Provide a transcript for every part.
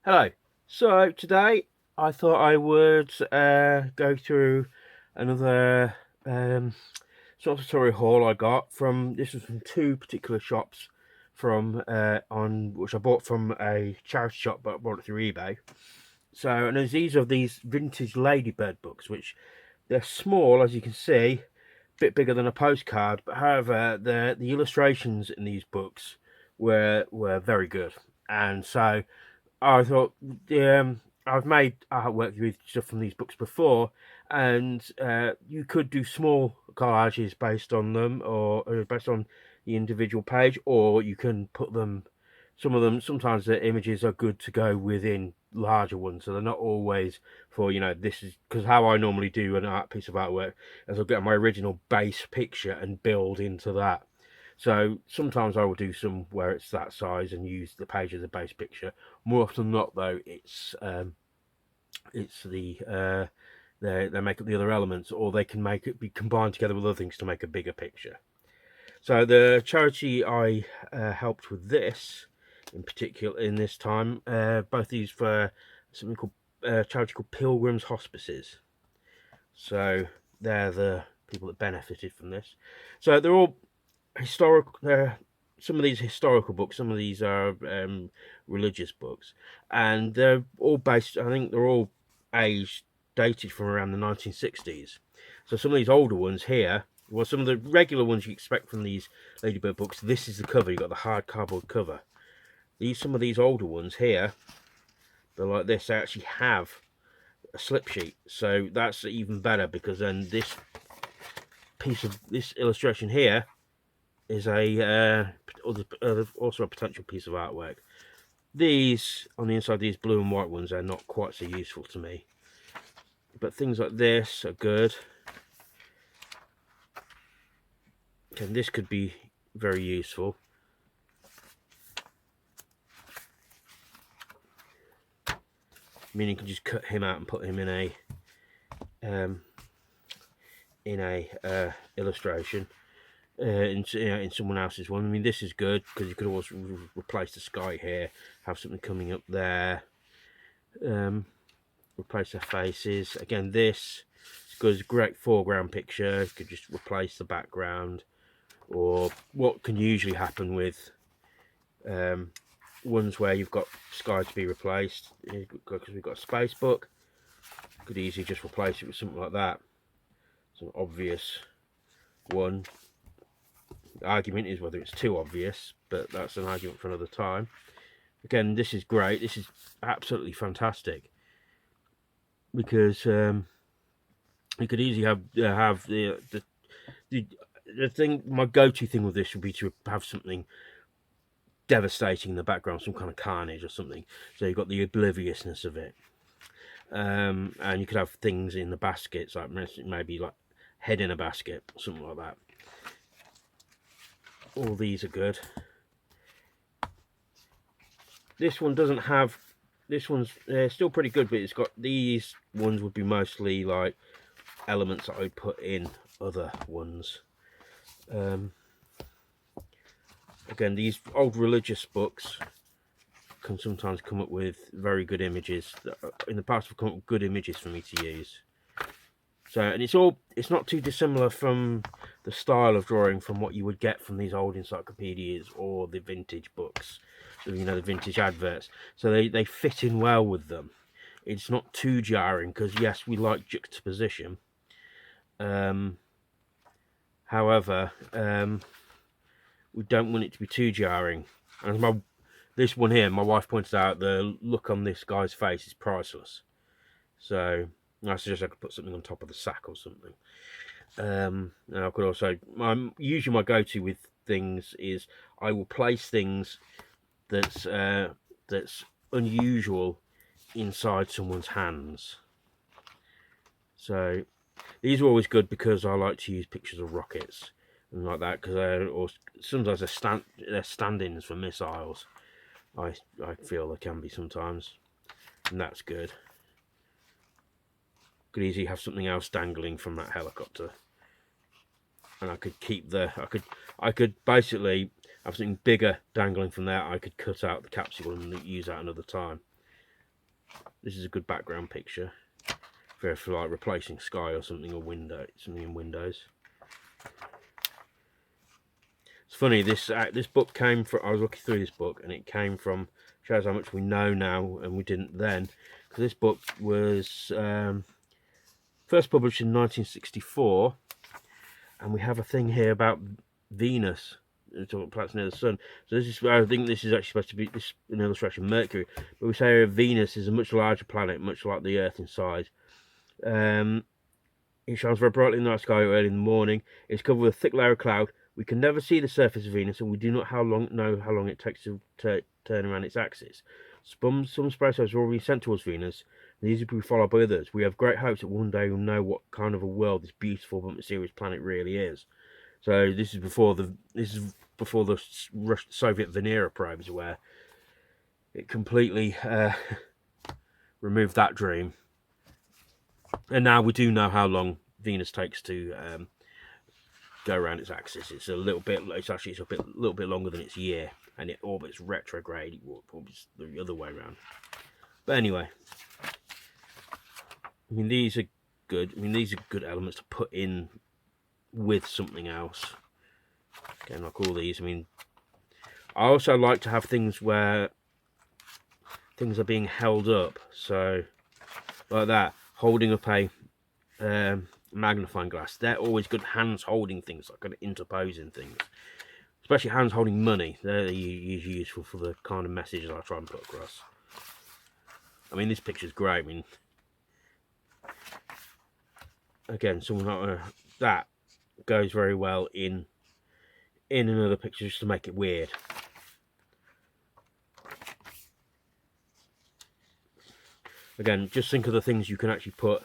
Hello. So today I thought I would go through another sort of tutorial haul I got from. This was from two particular shops from on which I bought from a charity shop, but I bought it through eBay. So, and there's these are these vintage Ladybird books, which they're small, as you can see, a bit bigger than a postcard. But however, the illustrations in these books were very good, and so I thought, I've made artwork with stuff from these books before, and you could do small collages based on them, or based on the individual page, or you can put them. Some of them, sometimes the images are good to go within larger ones, so they're not always for this is because how I normally do an art piece of artwork is I'll get my original base picture and build into that. So sometimes I will do some where it's that size and use the page as a base picture. More often than not, though, it's they make up the other elements, or they can make it be combined together with other things to make a bigger picture. So the charity I helped with this, in particular, in this time, both these for something called charity called Pilgrims Hospices. So they're the people that benefited from this. So they're all historical. Some of these historical books, some of these are religious books, and they're all based. I think they're all aged dated from around the 1960s. So some of these older ones here, well, some of the regular ones you expect from these Ladybird books. This is the cover. You've got the hard cardboard cover. Some of these older ones here, they're like this. They actually have a slip sheet, so that's even better because then this illustration here is also a potential piece of artwork. These on the inside, these blue and white ones, are not quite so useful to me, but things like this are good. And this could be very useful. I mean, you can just cut him out and put him in a illustration. In someone else's one. I mean, this is good because you could always replace the sky here, have something coming up there, replace their faces. Again, this is good, it's a great foreground picture. You could just replace the background, or what can usually happen with ones where you've got sky to be replaced, because we've got a space book, could easily just replace it with something like that. Some obvious one. The argument is whether it's too obvious, but that's an argument for another time. Again, this is great. This is absolutely fantastic because you could easily have the thing. My go-to thing with this would be to have something devastating in the background, some kind of carnage or something. So you've got the obliviousness of it, and you could have things in the baskets, like maybe like head in a basket, something like that. All these are good. This one doesn't have. This one's still pretty good, but it's got these ones would be mostly like elements that I would put in other ones. Again, these old religious books can sometimes come up with very good images. In the past, have come up with good images for me to use. So, and it's not too dissimilar from the style of drawing from what you would get from these old encyclopedias or the vintage books, the vintage adverts. So they fit in well with them. It's not too jarring because yes, we like juxtaposition. However, we don't want it to be too jarring. And this one here, my wife pointed out the look on this guy's face is priceless. So I suggest I could put something on top of the sack or something. And I could also, usually my go-to with things is I will place things that's unusual inside someone's hands. So these are always good because I like to use pictures of rockets and like that, because sometimes they're stand-ins for missiles. I feel they can be sometimes, and that's good. Could easily have something else dangling from that helicopter, and I could keep I could basically have something bigger dangling from there. I could cut out the capsule and use that another time. This is a good background picture for like replacing sky or something, or something in Windows. It's funny, this book came from, I was looking through this book, and it came from, shows how much we know now and we didn't then, because this book was first published in 1964, and we have a thing here about Venus, talking planets near the sun. So this is, I think this is actually supposed to be an illustration of Mercury, but we say Venus is a much larger planet, much like the Earth in size. It shines very brightly in the night sky early in the morning. It's covered with a thick layer of cloud. We can never see the surface of Venus, and we do not know how long it takes to turn around its axis. Some space probes have already sent towards Venus, and these will be followed by others. We have great hopes that one day we'll know what kind of a world this beautiful but mysterious planet really is. So this is before the Soviet Venera probes, where it completely removed that dream. And now we do know how long Venus takes to go around its axis. It's a little bit longer than its year, and it orbits retrograde, orbits the other way around. But anyway, I mean, these are good. I mean, these are good elements to put in with something else. Again, like all these. I mean, I also like to have things where things are being held up. So, like that, holding up a magnifying glass. They're always good. Hands holding things, like kind of interposing things. Especially hands holding money. They're usually useful for the kind of messages I try and put across. I mean, this picture's great. I mean, again, something like that goes very well in another picture, just to make it weird. Again, just think of the things you can actually put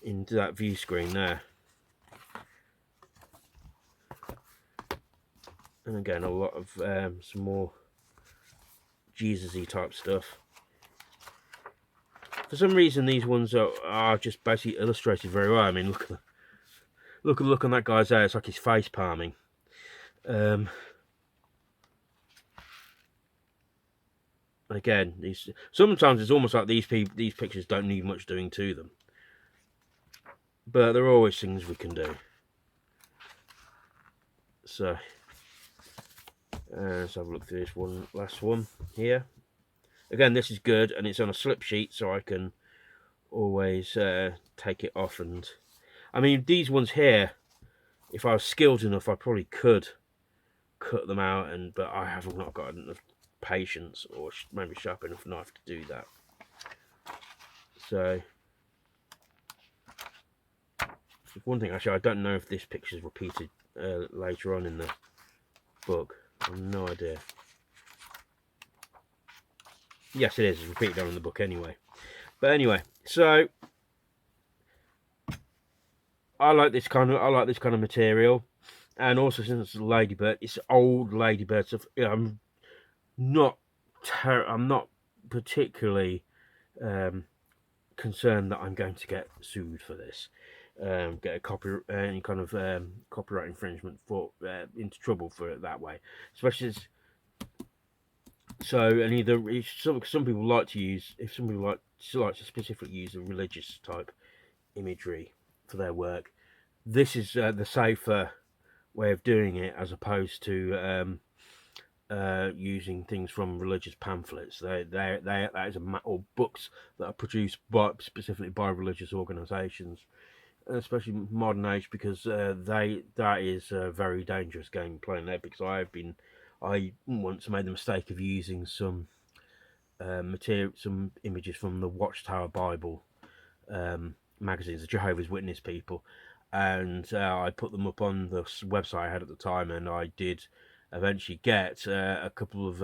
into that view screen there. And again, a lot of some more Jesus-y type stuff. For some reason, these ones are just basically illustrated very well. I mean, look on that guy's eye. It's like he's face palming. Again, sometimes it's almost like these pictures don't need much doing to them, but there are always things we can do. So let's have a look through this last one here. Again, this is good, and it's on a slip sheet, so I can always take it off. And I mean, these ones here, if I was skilled enough, I probably could cut them out, but I have not got enough patience or maybe sharp enough knife to do that. So one thing, actually, I don't know if this picture is repeated later on in the book. I have no idea. Yes, it is. It's repeated on in the book anyway. But anyway, so I like this kind of material, and also since it's Ladybird, it's old Ladybird stuff. You know, I'm not particularly concerned that I'm going to get sued for this, get any kind of copyright infringement for into trouble for it that way, especially as, so. And either some people like to use, if somebody like to specifically use a religious type imagery for their work, this is the safer way of doing it, as opposed to using things from religious pamphlets. That is or books that are produced specifically by religious organisations, especially modern age, because that is a very dangerous game playing there. Because I once made the mistake of using some some images from the Watchtower Bible magazines, the Jehovah's Witness people, and I put them up on the website I had at the time, and I did eventually get a couple of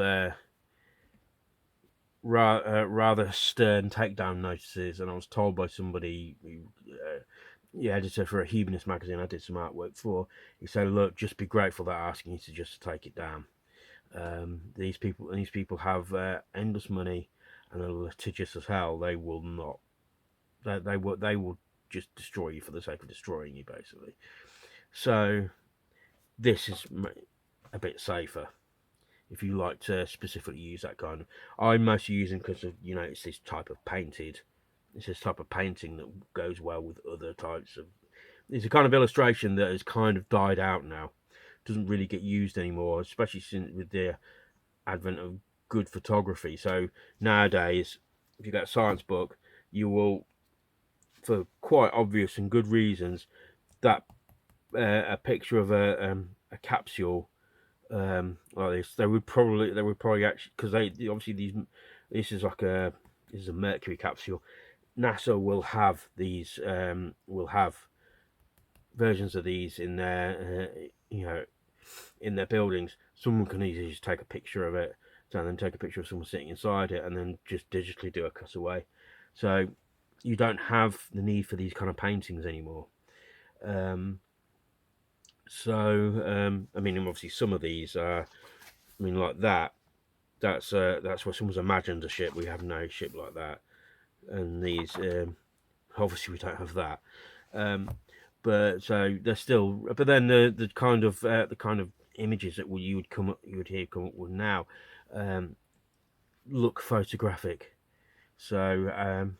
rather stern takedown notices, and I was told by somebody, the editor for a humanist magazine I did some artwork for, he said, look, just be grateful they're asking you to just take it down. These people have endless money, and they're litigious as hell. They will not. They will just destroy you for the sake of destroying you, basically. So this is a bit safer. if you like to specifically use that kind of. I'm mostly using because of, it's this type of painting that goes well with other types of. It's a kind of illustration that has kind of died out now. Doesn't really get used anymore, especially since with the advent of good photography. So nowadays, if you get a science book, you will, for quite obvious and good reasons, that a picture of a capsule like this, they would probably actually, because they obviously this is like this is a Mercury capsule. NASA will have versions of these in their in their buildings. Someone can easily just take a picture of it, and then take a picture of someone sitting inside it, and then just digitally do a cutaway. So you don't have the need for these kind of paintings anymore. I mean, obviously some of these are, I mean, like that. That's where someone's imagined a ship. We have no ship like that, and these obviously we don't have that. But so they're still. But then the kind of images that you would hear come up with now look photographic. So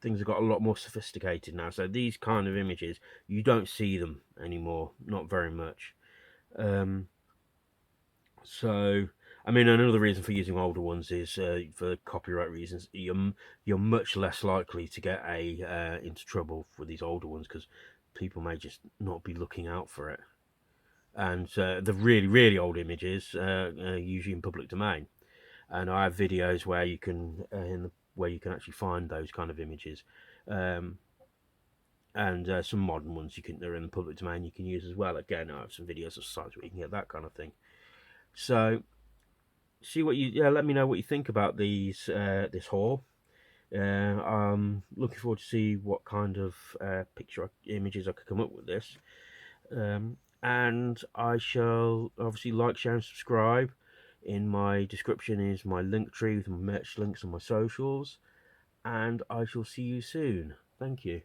things have got a lot more sophisticated now. So these kind of images, you don't see them anymore, not very much. So, I mean, another reason for using older ones is for copyright reasons. You're much less likely to get into trouble with these older ones because people may just not be looking out for it. And the really, really old images are usually in public domain. And I have videos where you can where you can actually find those kind of images. And some modern ones they're in the public domain you can use as well. Again, I have some videos of sites where you can get that kind of thing. So let me know what you think about this haul. I'm looking forward to see what kind of images I could come up with this. And I shall obviously like, share, and subscribe. In my description is my link tree with my merch links and my socials. And I shall see you soon. Thank you.